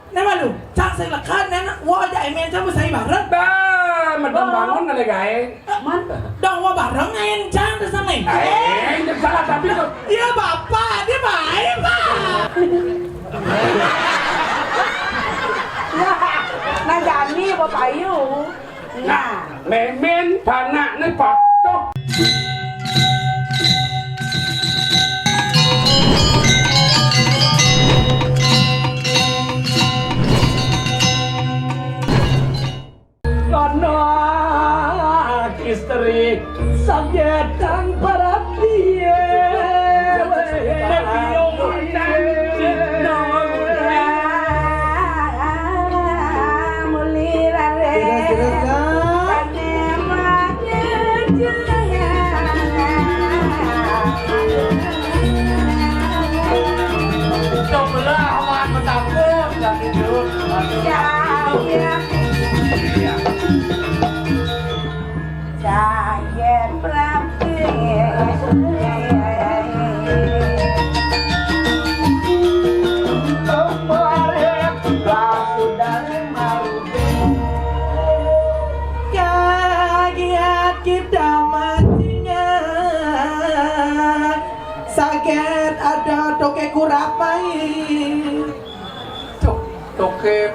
Nama lu, cak saya lekat nana, wah aja emen sama saya bareng. Dah, madam bangun ada guys. Man, dong wah bareng ngain cak terus sama Jangan salah tapi tu. Iya bapak, dia baik pak. Nah jadi bapak Ayu. Nah, Memen panak ni patok. Anak istri sagetan para dia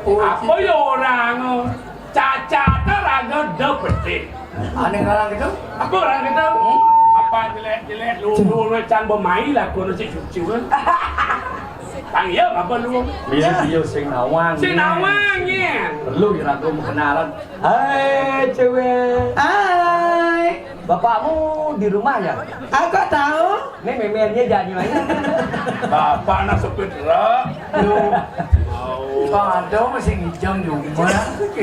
apa ya orang cacat raga dapetin aneh orang gitu apa orang gitu apa jelek lu can bermain lah kau nasi cuci kan tang ya apa lu biasa dia sing nawang ya perlu diragu kenalan. Hai cewek, Hai, bapakmu di rumah ya? aku tahu. Nih memennya jadi mana? bapak nak sepit rak lu Ada masih ngijang juga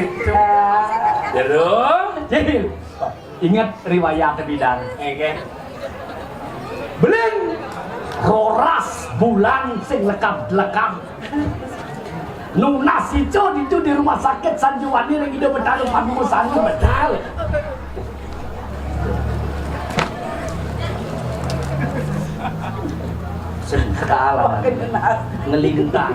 gitu. Jadi ingat riwayat bidan. Oke. Beleng roras bulan sing lekam-lekam. Nu nasico itu di rumah sakit Sanjuwani yang hidup bedal pamu sanu bedal. Segala ngelintang.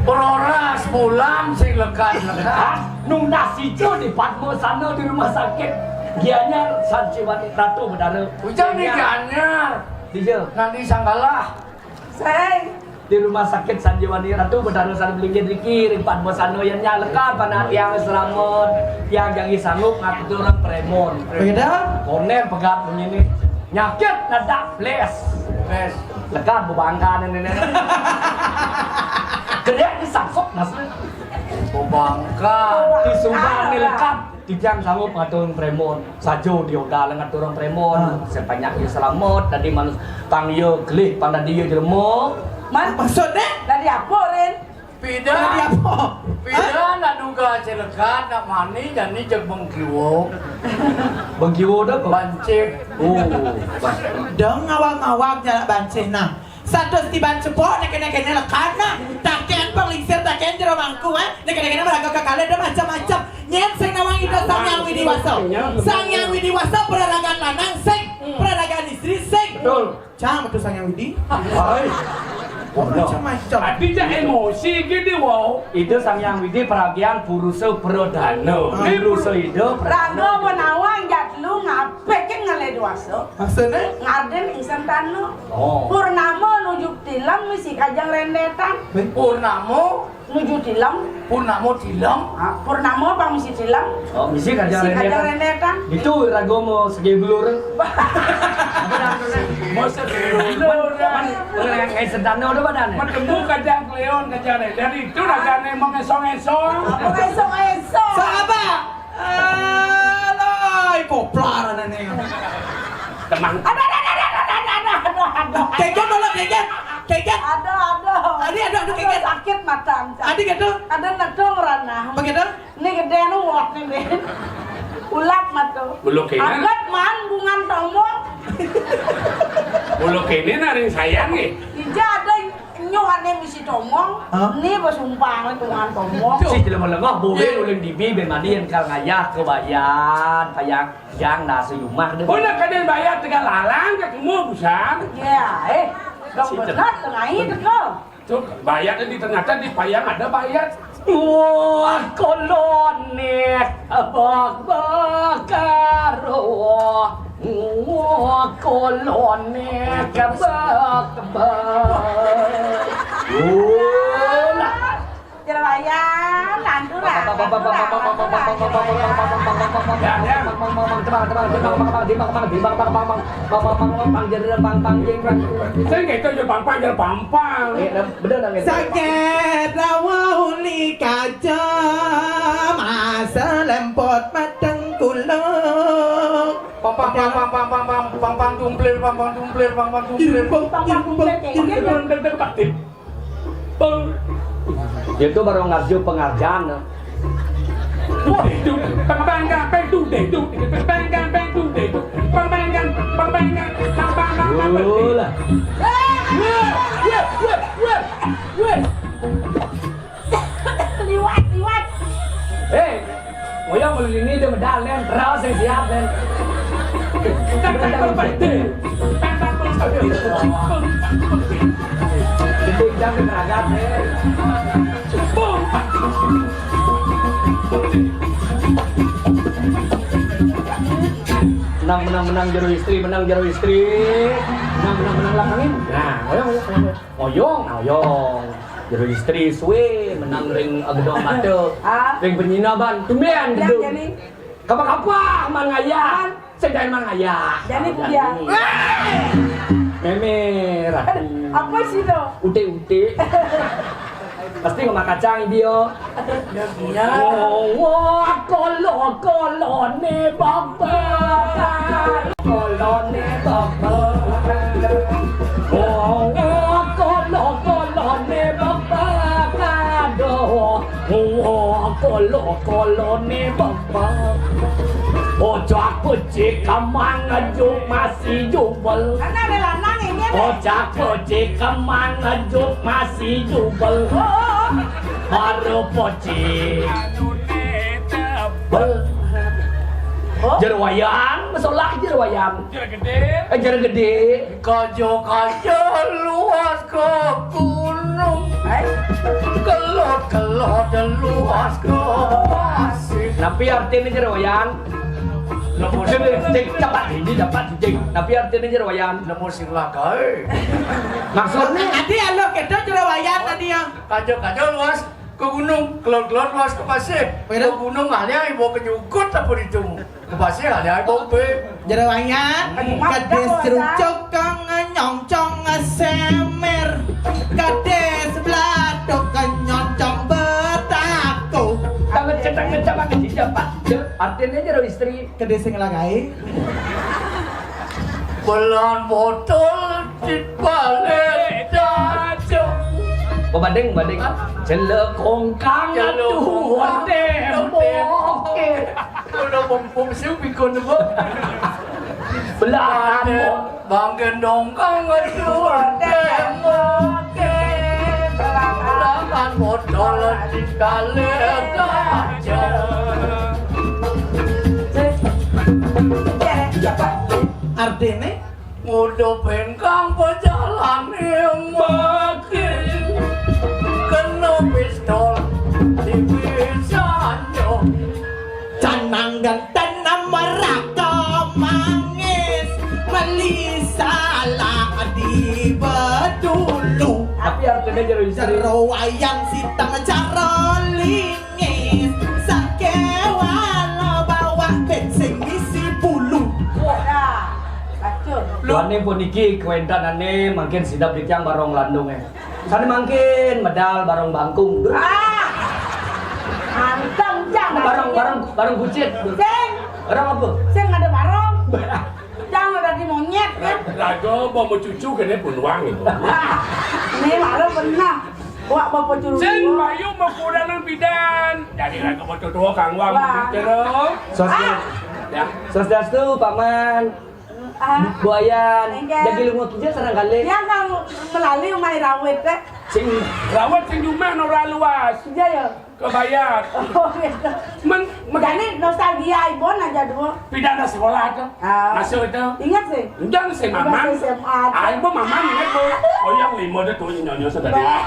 Peroras pulang sing lekat-lekat. Nu nasico di pamu sanu di rumah sakit. Gianyar Sanjuwani Ratu bedal. Ujang nih Gianyar. Dia Nanti sanggalah. Say, di rumah sakit Sanjiwani Ratu bedal san belingin dikirim pan bosano yang nyalekan panat yang selamat yang jangan sanggup ngaku orang premon. Beda? Koner pegat begini. Nyakit nadak flash. Wes. Lekat bebangkan ini. Gede disangkut nasnya. Bangka. Di Sumbar ini lekat. Dijang sanggup ngatur premon. Sajo dioda ngatur orang premon. Sebanyak yang selamat. Tadi manusia pangyo gelih pada dia jelmo. man Maksudnya? dari apa Ren? Pida. Tadi apa? Pida nak duga celekat nak mani dan ni jag bengkiwo. Bengkiwo dah kok. Bancik. Oh. Dong ngawak-ngawak jalan bancik nah. Satu si bancik po nak kena lekat nah. Takian penglingsir takian jero mangku nak kena beraga kakale dah macam-macam. Nyen sing nawang itu sang yang widiwasa. Sang yang widiwasa peradagan lanang sing, peradagan istri sing. Betul. Cang betul sang yang widi. Hai. Macam-macam. tapi tak emosi gini wow Itu sang yang widi peragian purusa prodano. Purusa itu Rangga menawang jat lu ngapek kan ngale duaso Maksudnya? ngarden insan tanu Oh. Purnama nujuk tilam misi kajang rendetan Purnamo, nuju tilam Purnamo tilam. Purnama apa misi tilam Oh, misi kajang misi kajang rendetan. rendetan Itu ragomo segi blur. masa dulu Yang kayak sedano udah badan. Menemu kajang kleon kajang dari itu ragane mengesong-esong apa esok-esok Siapa? Alay, koplar nih. teman ada Keket malah keket. Keket. ada Ada keket. sakit mata Adik gitu. ada nedong ranah Begitu? ini gede nu wak nih ulat matu Belum kena. angkat man bungan tomong bulu kene naring sayang nih ija ada nyuhan yang misi tomong ini bersumpah bungan tomong Si jelema lengah boleh uleng dibi bemadian kal ngayah kebayan payang yang nasi rumah deh. oh nak kalian bayar tinggal lalang ke kamu busan ya dong berat tengah itu kau Cuk, bayar tadi ternyata di payang ada bayar. Wah, kolonek bakaro. Wah, kolonek Jerawayan, landu lah. Saya nggak tahu pampang. Sakit lawa uli kaca masa lempot matang kuluk. Pampang tumplir. Itu baru ngarju penghargaan. Liwat. Ngoyong beli ini dia medal len, terus yang siap len. Ketik jangan beragam len. Menang jero istri, menang lakangin. Nah, oyong. Jero istri suwe menang ring agedong mata. Ring penyina ban, tumben gitu. Kapag-kapag mangaya. Sedang mangaya. Jadi dia. Meme ratu. Apa sih itu? Ute. Pasti ngomong kacang dia. Ya. Wah, kolone babakan. Kolone babakan. Oh, kolone babakan. Oh, kolone babakan. Ojak pecik kamang ngejuk masih jubel. Karena ada lanang ini. Ojak pecik kamang ngejuk masih jubel. Baru pecik bel. Jerwayan, masalah jerwayan. Jer gede. Kajo luas ke gunung. Kelot luas ke pasir. Tapi artinya jerwayan. Cepat ini dapat cing. Tapi artinya jerawayan. Nemu sing lagai. Maksudnya Nanti alo kita jerawayan tadi ya. kajo luas ke gunung, kelot luas ke pasir. Ke gunung hanya ibu kenyukut apa itu. Ke pasir hanya ibu be. Jerawayan, kades rucuk kang nyongcong semer. Kades bladok nyongcong betako. Tangan cetak dapat. Artinya jero istri. Kades sing lagai. Belan botol di balik dajo. Banding. Celekong kangen tuan demoke. Udah bom siu pikun bu. Belahan bang gendong kangen tuan demoke. Belahan botol di balik dajo. Artinya Udah bengkang pejalan yang makin kena pistol di pisanyo. canang gantan meraka mangis melisala di bedulu. Tapi artinya jero istri. Jero wayang sitang cara lingis sakewala bawa bensin isi bulu. Luane pun iki kewentanane makin sidap ditiang barong landung Sana makin medal barong bangkung. Anteng jangan. Barong bucit. Seng. Barong apa? Seng ada barong. Jangan ada di monyet kan. Lago mau cucu kan dia pun wangi. Ini barong benar. Bawa bapak curug. Sen bayu mau kurang bidan. Jadi lagu mau tua kang wang cerong. Swastiastu. Ya. Swastiastu paman. Buayan. Jadi lunga kijang serang kali. Ya kang melalui umah rawit teh. Sing rawat sing Juman ora luas. Iya ya. Kebayar. Oh gitu. Jadi nostalgia ibu aja dulu. Pindah sekolah tuh. Masuk itu. Ingat sih. Jangan sih mamang. Ibu mamang ingat tuh. Oh yang lima itu tuh nyonya sudah dia.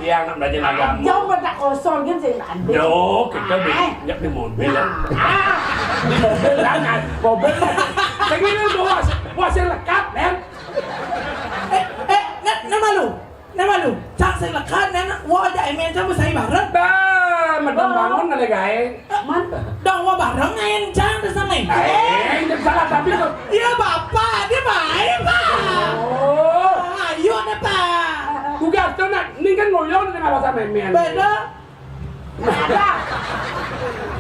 Yang nak belajar agama. Jauh tak kosong gitu sih nanti. Yo, kita banyak di mobil. Di mobil lah, mobil. Segini tuh wasir lekat, nem. Nama lu, cak saya lekat nena, wah aja emen sama saya bareng. Dah, madam bangun ada guys. Dong wah bareng ngain cang terus sama ini. Jangan salah tapi tuh. Iya bapak, dia baik pak. Oh, ayo deh pak. tugas tuh nak, ini kan ngoyon dengan bahasa memen. Beda.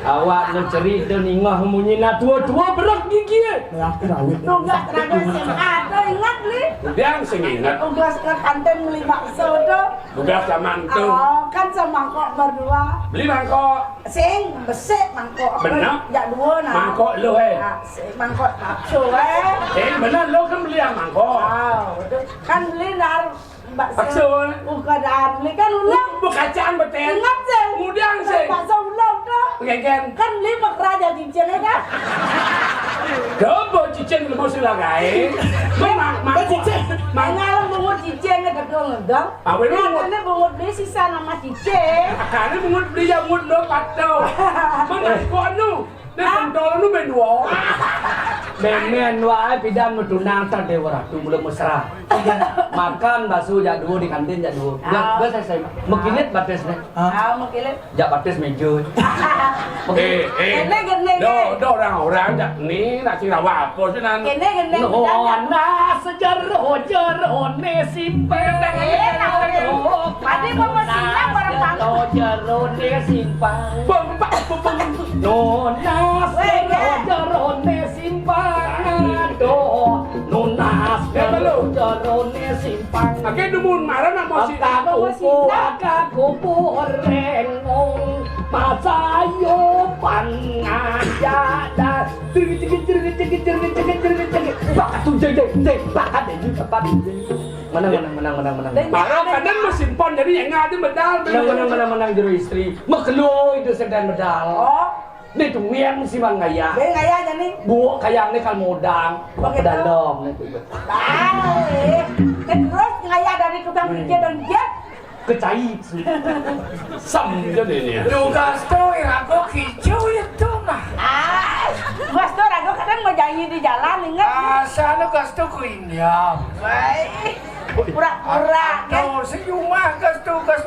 Awak nak cerita ni ngah munyi nak tua-tua berak gigi. Tugas tenaga SMA tuh ingat li? Dia sing ingat. Tugas ke kantin beli bakso tuh. Tugas zaman tuh. Oh, kan semangkok berdua. Beli mangkok. Sing besek mangkok. Benar. Ya dua nah. Mangkok lo Mangkok bakso benar lo kan beli yang mangkok. Betul. Kan beli dar Bakso. Bukan dar beli kan ulang. Kacang betul. Ingat sih. Mudang sih. Bakso ulang tuh. Kan. Kan beli makeraja cincinnya kan. Dobo cicing lu mesti lagai. Mangkok cicing. Mangalang bungut cicingnya gedong-gedong. Apa ini bungut? Ini bungut beli sisa nama cicing. Karena bungut beli yang bungut lo patau. Mana kau nu? Ni pentol nu berdua. Bengen wae pidan metunang ta dewa ratu belum mesra. Makan bakso jak dua di kantin jak dua. Gak saya mekilit batasnya. Mekilit. Jak batas meja. Do orang jak ni nak sing rawa apa sih nan? Gene. Nona sejar ne simpang. Tadi mau silang barang panggung. Sejar ne simpang. Nona sejar ne simpang. Nona sejar ne simpang. Akhirnya dumun marah nak mau Aka kupu rengong masayo pangajada menang. Marah kadang mesin pon jadi yang ngadi medal. Menang jero istri. Maklo itu sedang medal. Ni tu miang si bang ngaya. Be ngaya jadi. Bu kayang ni kal modang. Pedalom ni tu. Terus ngaya dari tukang kerja dan jet. Kecait. Sam jadi ni. Tugas tu yang aku hijau itu nah. Mas tuh ragu kadang mau janji di jalan ingat. Sana gas tu ku India. Baik. Pura-pura kan. Atau sejumlah gas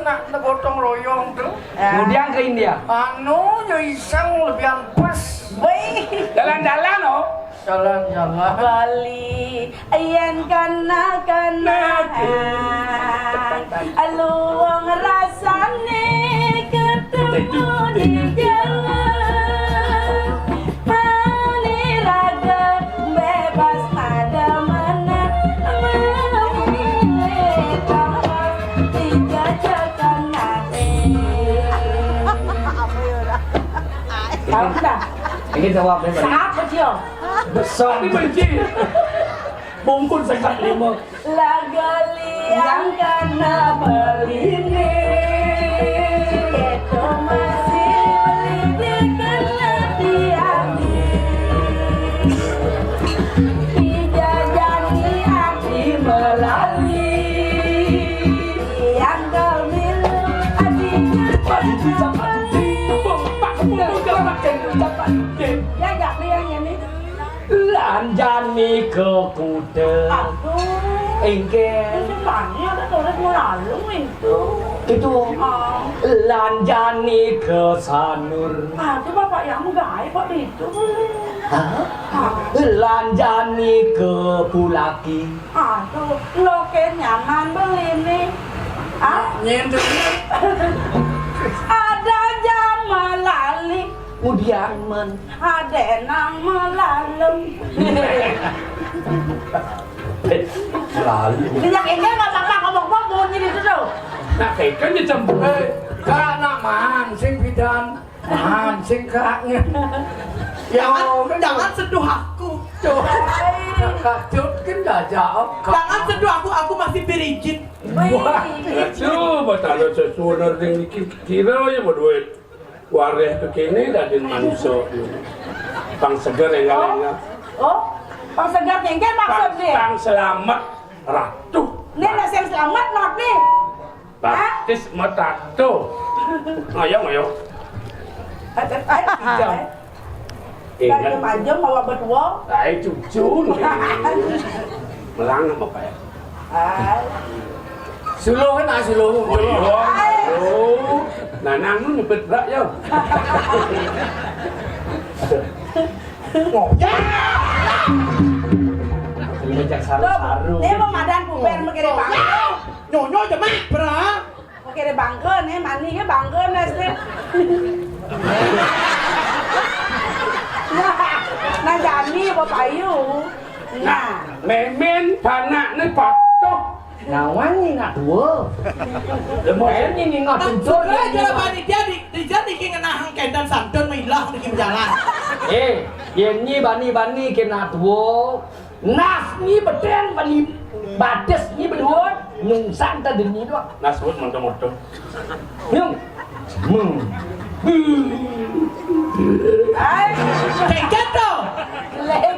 nak gotong royong tu. Kemudian ke India. Anu yo isang lebihan pas. Baik. Jalan-jalan oh. Jalan-jalan. Bali ayan kana aluang rasane ketemu di jalan maniraga bebas pada mana tiga jalan nate tahu dah Ini jawabnya. siapa sih Besar Ini benci. bungkus sekat lima. Lagali yang karena belini itu masih melidikkan hati dijajani hati melalui yang kau minum hatinya ya gak yang ini Lanjani ke kuda. aduh Engke. itu banyak ada tulis melalui itu Itu. Lanjani ke sanur. itu bapak yang gaib pak itu Lanjani ke pulaki. aduh lo ke nyaman beli nih Nyentuhnya ada jam melali Kemudian men. ada nang melalui Lalu. minyak ini nggak apa-apa ngomong bunyi di situ Nak kan dia cemburu. karena mancing bidan, mancing kaknya. Jangan seduh aku. Kacut kan dah jauh. Jangan sentuh aku masih berijit. Wah, coba taruh sesuatu yang kira ya berduit. Wareh tu kini dah di manusia. Pang segar yang galengnya. Oh, pang segar kengken maksud dia. Pang selamat ratu. Ni nak yang selamat not ni. Baptis matato. Ayo. Kaya majam bawa berdua. Ay, cucu nih. Melang apa ya? Suluh kan suluh. Oh, nanang lu nyebut rak ya. Lejak saru-saru. Ni pemadan puber mengkiri bangkeun. Nyonya jaman bra. Mengkiri bangkeun ni mani ke bangkeun asli. Nah jami apa payu. Nah, Memen panak ni patuh. Nawan ni nak dua. Lemoen ni ngah pencur. Sudah jalan panitia di jadi kena nahang kendan santun milah di jalan. Yen ni bani kena dua. Nas ni beten bani bates ni berdua. Nung santa deni dua. Nasbut moto-moto. Nung. Kendan tu. lek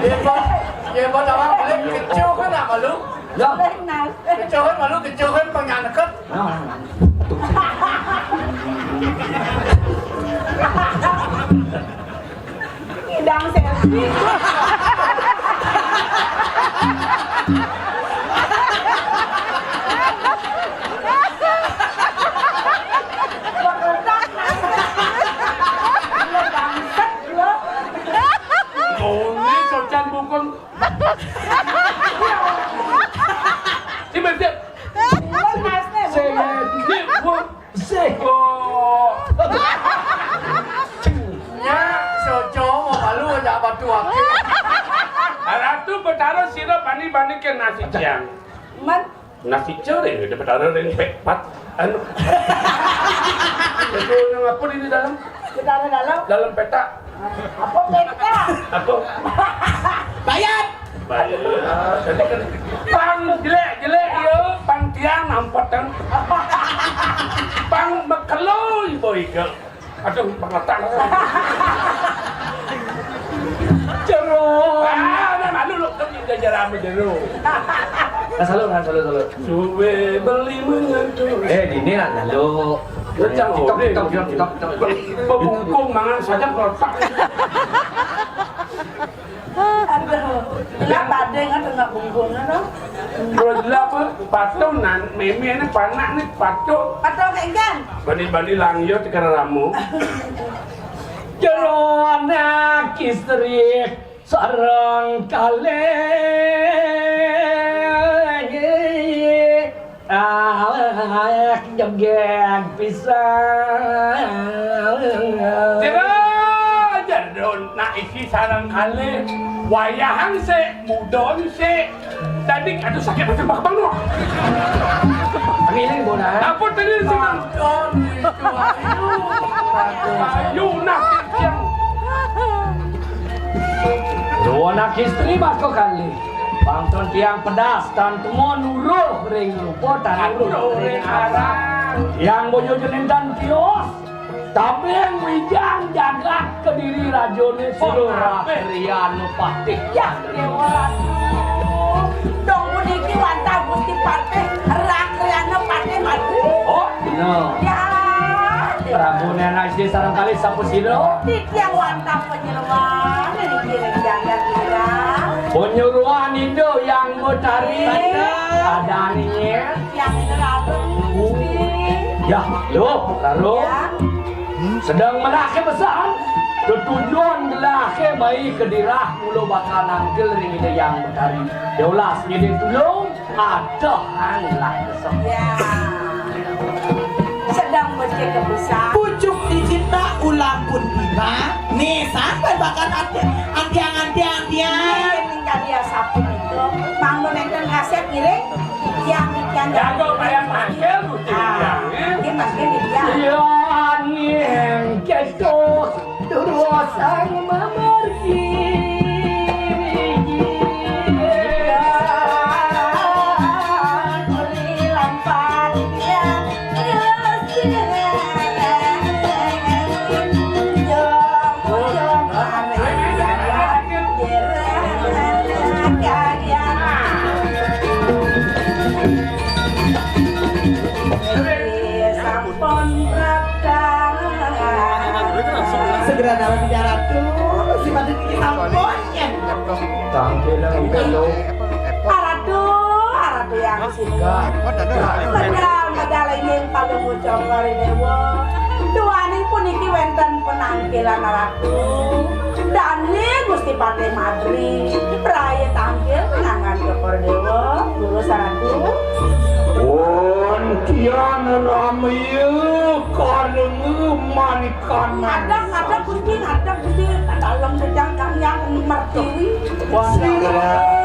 Kendan. Dia buat orang balik kecil kan nak malu. Ya. lek nas. Kecil kan malu, kecil kan penyanyikan. Idang selfie. Ini socan bukan. Si betul. Ni buat. Ya, sojo mau malu tak batu aku. Ratu bertaruh sirap bani ke nasi jang. Man, Nasi goreng dia bertaruh dengan pepat. Anu. Itu yang apa di dalam? kita ada dalam. Dalam peta. Apa mereka? Apa? Bayar. Bayar. Jadi kan pang jelek ya, pang tiang nampak kan. Pang bekeloi boy ke. Aduh, pang letak. Cerong. Nah, malu lu kan jajar rame jeru. Selalu. Suwe beli menyentuh. Dini nak lalu. Recang Tok. Bungkung mangan saja kotak. Aduh, lah badeng ada nak bungkung tu. Terus apa? Patung nan, meme ni panak ni patung. Atau kengkan? Bani langyo tikar ramu. Cerong anak istri sarang kale. Jam pisang. Tidak jadon nak isi sarang kali. Wayahan se, mudon se. Tadi aduh sakit macam bakal lu. Ini bodoh. Apa tadi sih bang? Ayu nak yang. Dua anak istri bako kali. Bangton tiang pedas dan temo nuruh ring lupa dan nuruh ring arang. Yang bojo jenendan kios. Tapi yang wijang jagat kediri rajone seluruh krian patih yang dewan. Dong puniki wantah gusti patih rak riana patih mati. Oh, no. Ya. Prabu nenek istri sarang kali sapu silo. Tiang wantah penyeluan ini kira jagat kira. Penyuruhan itu yang mau cari ada nih. Yang itu lalu. Ya, lalu. Ya. Sedang melaki pesan. Ketujuan gelake bayi kedirah mulu bakal nangkil ring ide yang bertari. Deulas nyedin tulung ada anglah kesok. Ya. Sedang mencek kebesaran. Pucuk dicinta ulang pun tiba. Nih sampai bahkan antiang. Dia tinggal dia sapu itu. Manggo nenten kaset giring. Yang Jago kayak masker Dia masker di dia. Ya angin ketok terus sang memergi. pun redang. Segera dalam di ratu si Pati Kiki tamponya. Tangke dengan belok. Aradu yang sini. Medal ini yang paling muncul dari dewa. Dua ini pun iki wenten penangkilan ratu. Dan ini Gusti Pati Madri. Peraya tangkil penangan ke Kordewa. Dulu saratu. Kian ramai kaleng manikan. Ada Gusti, dalam sejak kami yang mertiwi. Segera